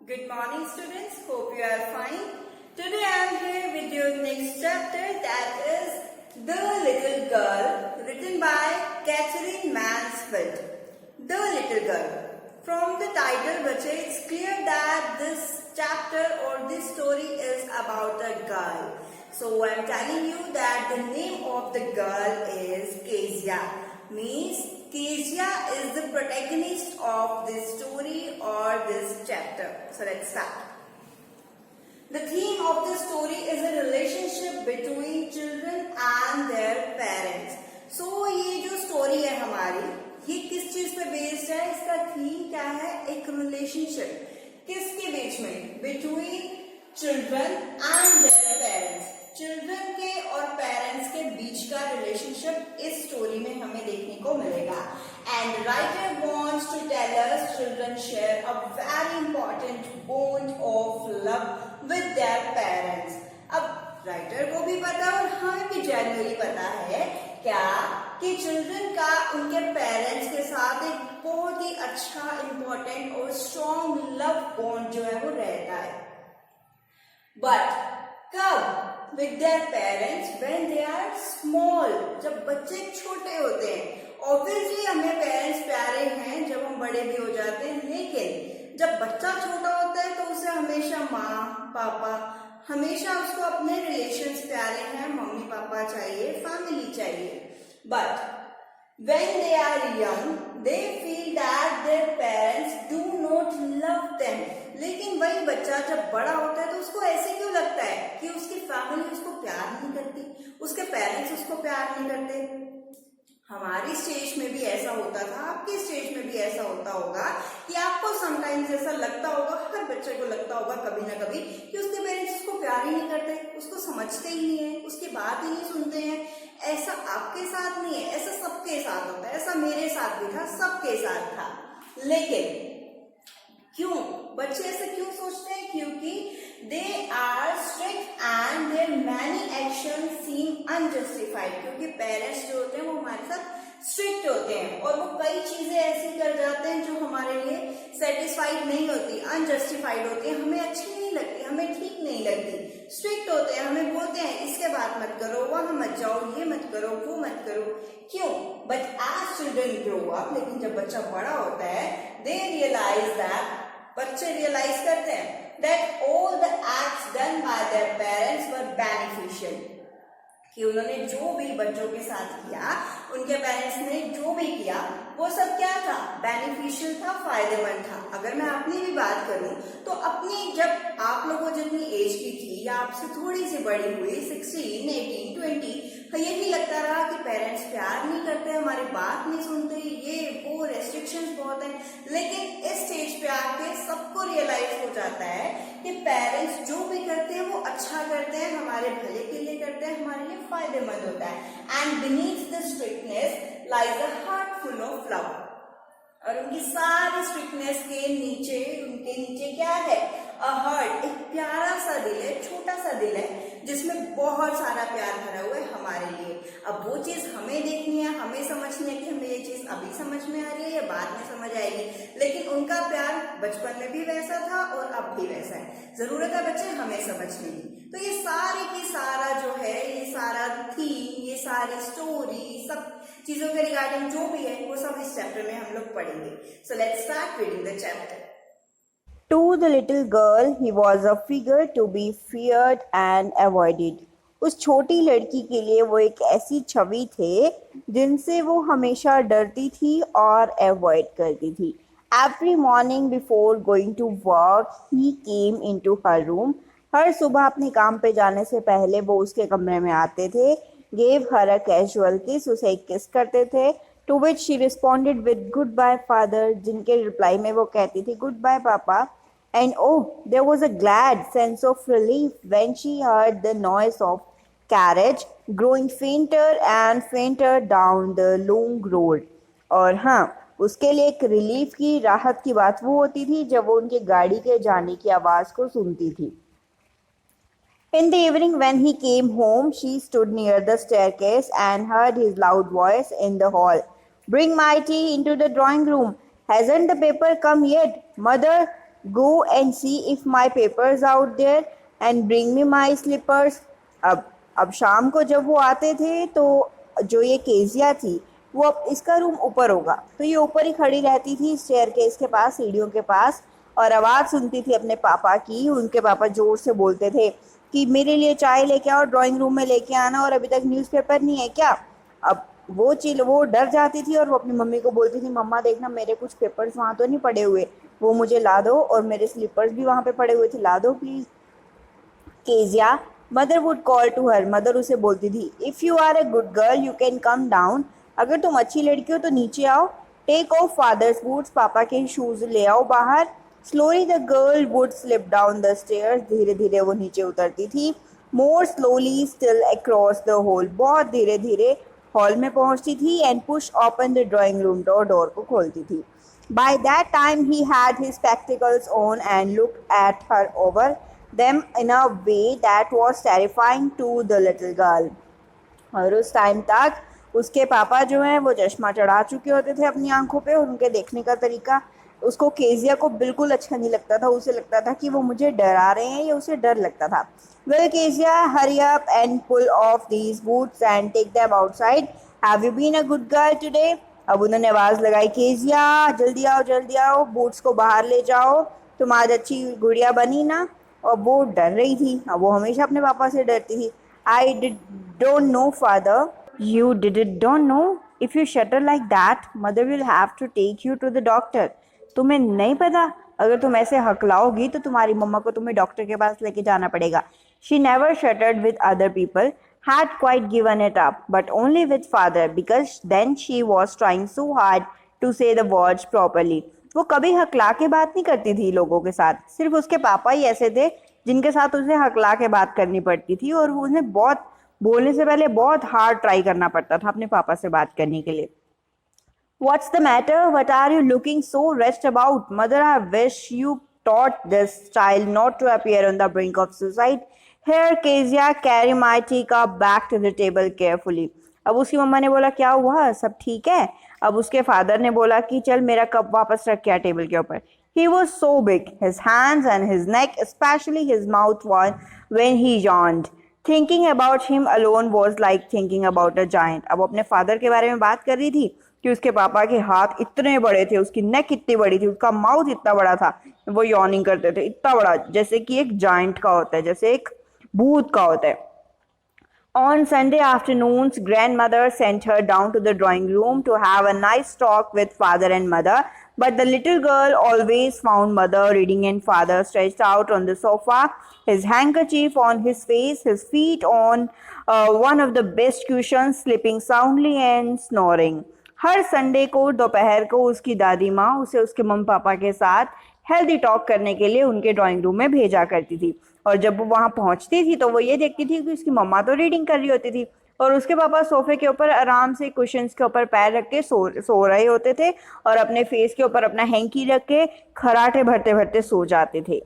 Good morning students, hope you are fine. Today I am here with your next chapter, that is The Little Girl, written by Catherine Mansfield. The Little Girl. From the title बच्चे, it's clear that this chapter or this story is about a girl. So I am telling you that the name of the girl is Kezia. Means Kezia is the protagonist of this story or this chapter. So let's start. The theme of the story is a relationship between children and their parents. So ये जो story है हमारी, ये किस चीज पे based है? इसका थीम क्या है? एक रिलेशनशिप किसके बीच में? Between children and their parents. Children के और पेरेंट्स के बीच का रिलेशनशिप इस स्टोरी में हमें देखने को मिलेगा. And writer wants to tell us children share a very important bond of love with their parents. अब राइटर को भी पता और हमें भी जनरली पता है क्या कि चिल्ड्रन का उनके पेरेंट्स के साथ एक बहुत ही अच्छा इंपॉर्टेंट और स्ट्रॉन्ग लव बॉन्ड जो है वो रहता है. बट कब? With their parents when they are small. जब बच्चे छोटे होते हैं. ऑब्वियसली हमें पेरेंट्स प्यारे हैं जब हम बड़े भी हो जाते हैं, लेकिन जब बच्चा छोटा होता है तो उसे हमेशा माँ पापा, हमेशा उसको अपने रिलेशंस प्यारे हैं, मम्मी पापा चाहिए, फैमिली चाहिए. But when they are young, they feel that their parents do not love them. लेकिन वही बच्चा जब बड़ा होता है तो उसको ऐसे क्यों लगता है कि उसकी फैमिली उसको प्यार नहीं करती, उसके पेरेंट्स उसको प्यार नहीं करते. हमारी स्टेज में भी ऐसा होता था, आपकी स्टेज में भी ऐसा होता होगा कि आपको समटाइम्स ऐसा लगता होगा, हर बच्चे को लगता होगा कभी ना कभी कि उसके पेरेंट्स उसको प्यार ही नहीं करते, उसको समझते ही नहीं है, उसकी बात ही नहीं सुनते हैं. ऐसा आपके साथ नहीं है, ऐसा सबके साथ होता है. ऐसा मेरे साथ भी था, सबके साथ था. लेकिन क्यों बच्चे ऐसे क्यों सोचते हैं? क्योंकि they are strict and their many action seem unjustified. क्योंकि पेरेंट्स जो होते हैं वो हमारे साथ स्ट्रिक्ट होते हैं और वो कई चीजें ऐसी कर जाते हैं जो हमारे लिए सेटिस्फाइड नहीं होती, अनजस्टिफाइड होती है, हमें अच्छी नहीं लगती, हमें ठीक नहीं लगती. स्ट्रिक्ट होते हैं, हमें बोलते हैं इसके बात मत करो, वहां मत जाओ, ये मत करो, वो मत करो. क्यों? But as children grow up, लेकिन जब बच्चा बड़ा होता है, दे रियलाइज दैट, बच्चे रियलाइज करते हैं that all the acts done by their parents were beneficial. कि उन्होंने जो भी बच्चों के साथ किया, उनके पेरेंट्स ने जो भी किया, वो सब क्या था? बेनिफिशियल था, फायदेमंद था. अगर मैं अपनी भी बात करूं तो अपनी, जब आप लोगों जितनी एज की थी या आपसे थोड़ी सी बड़ी हुई, 16, 18, 20, यही लगता रहा कि पेरेंट्स प्यार नहीं करते, हमारी बात नहीं सुनते, ये वो रेस्ट्रिक्शंस बहुत हैं. लेकिन इस स्टेज पे आके सबको रियलाइज हो जाता है कि पेरेंट्स जो भी करते हैं वो अच्छा करते हैं, हमारे भले के लिए करते हैं, हमारे लिए फायदेमंद होता है. And beneath the strictness lies a heart full of love. और उनकी सारी स्ट्रिक्टनेस के नीचे, उनके नीचे क्या है? अ हार्ट, एक प्यारा सा दिल है, छोटा सा दिल है जिसमें बहुत सारा प्यार भरा हुआ है हमारे लिए. अब वो चीज हमें देखनी है, हमें समझनी है कि हमें ये चीज अभी समझ में आ रही है या बाद में समझ आएगी. लेकिन उनका प्यार बचपन में भी वैसा था और अब भी वैसा है. जरूरत है बच्चे हमें समझने की. तो ये सारे की सारा जो है, ये सारा थीम, ये सारी स्टोरी, सब चीजों के रिगार्डिंग जो भी है वो सब इस चैप्टर में हम लोग पढ़ेंगे. So let's start reading the chapter. To the little girl, he was a figure to be feared and avoided. उस छोटी लड़की के लिए वो एक ऐसी छवि थे जिनसे वो हमेशा डरती थी और अवॉइड करती थी. Every morning before going to work, he came into her room. हर सुबह अपने काम पे जाने से पहले वो उसके कमरे में आते थे. Gave her a casual kiss, उसे एक किस करते थे. To which she responded with goodbye father, जिनके रिप्लाई में वो कहती थी goodbye पापा. And oh, there was a glad sense of relief when she heard the noise of carriage growing fainter and fainter down the long road. और हाँ, उसके लिए एक रिलीफ की, राहत की बात वो होती थी जब वो उनकी गाड़ी के जाने की आवाज को सुनती थी. In the evening when he came home, she stood near the staircase and heard his loud voice in the hall. Bring my tea into the drawing room. Hasn't the paper come yet? Mother, go and see if my papers out there and bring me my slippers. अब शाम को जब वो आते थे तो जो ये केजिया थी वो अब इसका रूम ऊपर होगा तो ये ऊपर ही खड़ी रहती थी स्टेयरकेस के पास, सीढ़ियों के पास, और आवाज़ सुनती थी अपने पापा की। उनके पापा जोर से बोलते थे कि मेरे लिए चाय लेके आओ, ड्राइंग रूम में लेके आना, और अभी तक न्यूज़पेपर नहीं है क्या। अब वो डर जाती थी और वो अपनी मम्मी को बोलती थी, मम्मा देखना मेरे कुछ पेपर्स वहाँ तो नहीं पड़े हुए, वो मुझे ला दो, और मेरे स्लीपर्स भी वहाँ पे पड़े हुए थे, ला दो please. Kezia, mother would call to her, mother उसे बोलती थी, if you are a good girl you can come down, अगर तुम अच्छी लड़की हो तो नीचे आओ। टेक ऑफ फादर्स बूट्स, पापा के शूज ले आओ बाहर। Slowly the girl would slip down the stairs, धीरे धीरे वो नीचे उतरती थी। मोर slowly still across the hall, बहुत धीरे धीरे हॉल में पहुंचती थी। And push open the drawing room door, door को खोलती थी। By that time he had his spectacles on and looked at her over them in a way that was terrifying to the little girl. और उस time तक उसके पापा जो हैं वो चश्मा चढ़ा चुके होते थे अपनी आंखों पे, और उनके देखने का तरीका उसको केजिया को बिल्कुल अच्छा नहीं लगता था। उसे लगता था कि वो मुझे डरा रहे हैं, या उसे डर लगता था। Well Kezia, hurry up and pull off these boots and take them outside, have you been a good girl today. अब उन्होंने आवाज़ लगाई, केजिया जल्दी आओ, बूट्स को बाहर ले जाओ, तुम आज अच्छी गुड़िया बनी ना। और वो डर रही थी, अब वो हमेशा अपने पापा से डरती थी। आई don't know father. You don't know? If you shudder like that, mother will have to take you to the doctor. तुम्हें नहीं पता, अगर तुम ऐसे हकलाओगी तो तुम्हारी मम्मा को तुम्हें डॉक्टर के पास लेके जाना पड़ेगा। She never shuddered with other people, had quite given it up, but only with father, because then she was trying so hard to say the words properly. वो कभी हकला के बात नहीं करती थी लोगों के साथ, सिर्फ उसके पापा ही ऐसे थे जिनके साथ उसे हकला के बात करनी पड़ती थी, और उन्हें बहुत बोलने से पहले बहुत हार्ड ट्राई करना पड़ता था अपने पापा से बात करने के लिए। What's the matter? What are you looking so wretched about? Mother, I wish you taught this child not to appear on the brink of suicide. Here, Kezia, carry my teacup back to the table carefully. अब उसकी मम्मा ने बोला, क्या हुआ, सब ठीक है। अब उसके फादर ने बोला कि चल मेरा कप वापस रख के आ टेबल के ऊपर। He was so big, his hands and his neck, especially his mouth one when he yawned. Thinking about him alone was like thinking about a giant. अब अपने फादर के बारे में बात कर रही थी कि उसके पापा के हाथ इतने बड़े थे, उसकी नेक इतनी बड़ी थी, उसका माउथ इतना बड़ा था, वो यॉर्निंग करते थे इतना बड़ा, जैसे कि एक जायंट का होता है, जैसे एक भूत का होता है। On Sunday afternoons, grandmother sent her down to the drawing room to have a nice talk with father and mother, but the little girl always found mother reading and father stretched out on the sofa, his handkerchief on his face, his feet on one of the best cushions, sleeping soundly and snoring. Her Sunday को दोपहर को उसकी दादी माँ उसे उसके mummy papa के साथ हेल्दी टॉक करने के लिए उनके ड्राइंग रूम में भेजा करती थी, और जब वो वहाँ पहुँचती थी तो वो ये देखती थी कि उसकी मम्मा तो रीडिंग कर रही होती थी और उसके पापा सोफे के ऊपर आराम से कुशन्स के ऊपर पैर रख के सो रहे होते थे, और अपने फेस के ऊपर अपना हैंकी रख के खराटे भरते भरते सो जाते थे।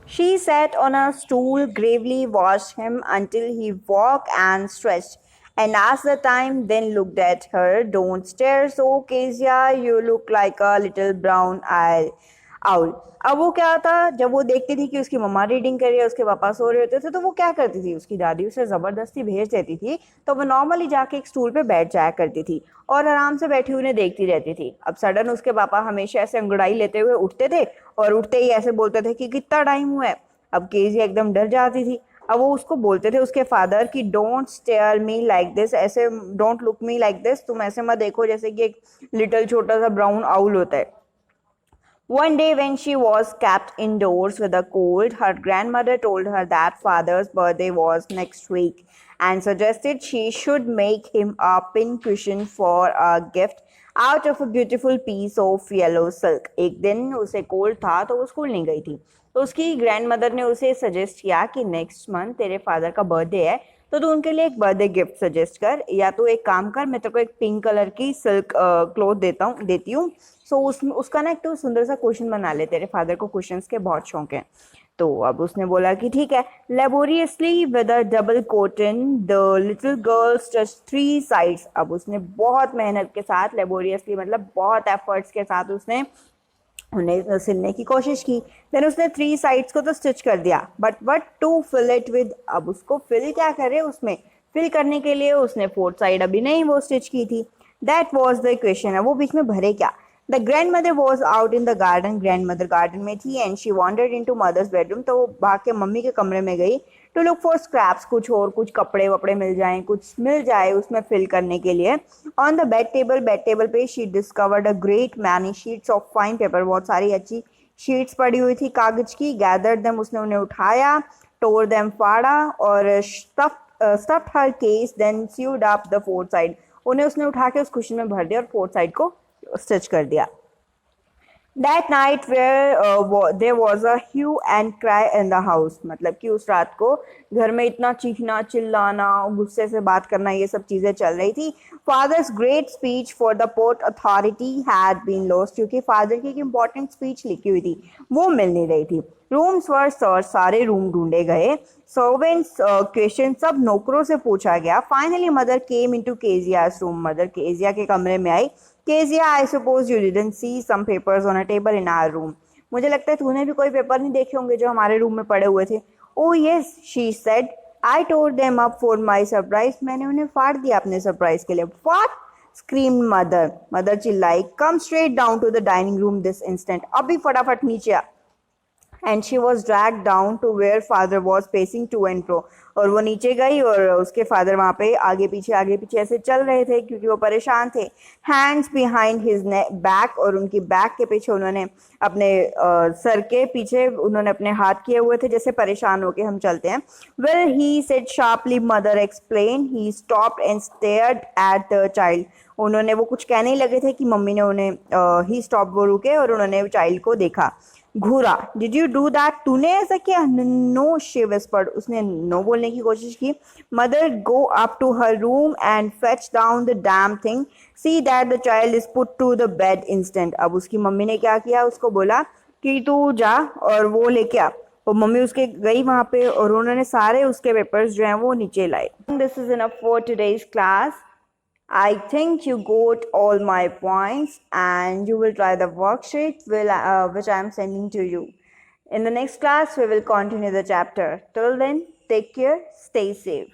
She sat on a stool, gravely watched him until he walked and stretched, and asked the time, then looked at her. Don't stare so, Kezia, you look like a little brown owl. अब वो क्या था, जब वो देखती थी कि उसकी मम्मा रीडिंग कर रही है, उसके पापा सो रहे होते थे, तो वो क्या करती थी, उसकी दादी उसे ज़बरदस्ती भेज देती थी, तो वो नॉर्मली जाके एक स्टूल पे बैठ जाया करती थी और आराम से बैठी उन्हें देखती रहती थी। अब सडन उसके पापा हमेशा ऐसे अंगड़ाई लेते हुए उठते थे और उठते ही ऐसे बोलते थे कि कितना टाइम हुआ है। अब केजी एकदम डर जाती थी। अब वो उसको बोलते थे उसके फादर कि don't stare me like this, ऐसे don't look me like this, तुम ऐसे मत देखो जैसे कि एक लिटिल छोटा सा ब्राउन आउल होता है। One day when she was kept indoors with a cold, her grandmother told her that father's birthday was next week and suggested she should make him a pincushion for a gift out of a beautiful piece of yellow silk. एक दिन उसे cold था तो वो school नहीं गई थी, तो उसकी ग्रैंडमदर ने उसे सजेस्ट किया कि नेक्स्ट मंथ तेरे फादर का बर्थडे है तो तू उनके लिए एक बर्थडे गिफ्ट सजेस्ट कर, या तो एक काम कर मैं तेरे को एक पिंक कलर की सिल्क क्लॉथ देती हूँ, सो उसका ना एक तो सुंदर सा क्वेश्चन बना ले, तेरे फादर को क्वेश्चंस के बहुत शौक है। तो अब उसने बोला कि ठीक है। Laboriously with a double cotton the little girl stretched 3 sides. अब उसने बहुत मेहनत के साथ, लेबोरियसली मतलब बहुत एफर्ट्स के साथ उसने उन्हें सिलने की कोशिश की। देन उसने 3 साइड्स को तो स्टिच कर दिया, but to fill it with, अब उसको फिल क्या करे, उसमें फिल करने के लिए उसने 4th साइड अभी नहीं वो स्टिच की थी। दैट वॉज द क्वेश्चन, है वो बीच में भरे क्या। The grandmother was out in the garden, grandmother garden में थी and she wandered into mother's bedroom, तो वो भाग के मम्मी के कमरे में गई टू लुक फॉर स्क्रैप्स, कुछ और कुछ कपड़े वपड़े मिल जाएं, कुछ मिल जाए उसमें फिल करने के लिए। ऑन द बेड टेबल पे she discovered a great many sheets of fine paper, बहुत सारी अच्छी शीट्स पड़ी हुई थी कागज की। गैदर्ड देम, उसने उन्हें उठाया, टोर देम, फाड़ा, और stuffed her case, then sewed up the 4th side, उन्हें उसने उठा के उस कुशन में भर दिया और 4th साइड को स्टिच कर दिया। That night where there was a hue and cry in the house, मतलब कि उस रात को घर में इतना चीखना चिल्लाना गुस्से से बात करना ये सब चीजें चल रही थी। Father's great speech for the port authority had been lost, क्योंकि फादर की एक इम्पोर्टेंट स्पीच लिखी हुई थी वो मिल नहीं रही थी। रूम्स वर सर्च, सारे रूम ढूंढे गए। सर्वेंट्स क्वेश्चन, सब नौकरों से पूछा गया। Finally mother came into Kezia's room, mother Kezia के कमरे में आई। Kezia, I suppose you didn't see some papers on a table in our room, मुझे लगता है तूने भी कोई पेपर नहीं देखे होंगे जो हमारे रूम में पड़े हुए थे। Oh yes, she said, I tore them up for my surprise, मैंने उन्हें फाड़ दिया अपने सरप्राइज के लिए। व्हाट, स्क्रीम मदर, मदर चिल्लाई। Come straight down to the dining room this instant, अभी फटाफट नीचे आ। And she was drag down to where father was pacing to and fro, और वो नीचे गई और उसके फादर वहाँ पे आगे पीछे ऐसे चल रहे थे क्योंकि वो परेशान थे। हैंड्स बिहाइंड हिज बैक, और उनकी बैक के पीछे उन्होंने अपने सर के पीछे उन्होंने अपने हाथ किए हुए थे जैसे परेशान होके हम चलते हैं। Well he said sharply, mother explain. He stopped and stared at the child, उन्होंने वो कुछ कहने ही लगे थे कि मम्मी ने उन्हें ही स्टॉप, वो रुके और उन्होंने चाइल्ड को देखा। घूरा, डिड यू डू दैट, तूने ऐसा किया। नो, शी विस्पर्ड, उसने नो बोलने की कोशिश की। Mother, go up to her room and fetch down the damn thing, see that the child is put to the bed instant, अब उसकी मम्मी ने क्या किया, उसको बोला कि तू जा और वो लेके आ, और मम्मी उसके गई वहां पे और उन्होंने सारे उसके पेपर्स जो हैं वो नीचे लाए। This is enough for today's class. I think you got all my points and you will try the worksheet which I am sending to you. In the next class, we will continue the chapter. Till then, take care, stay safe.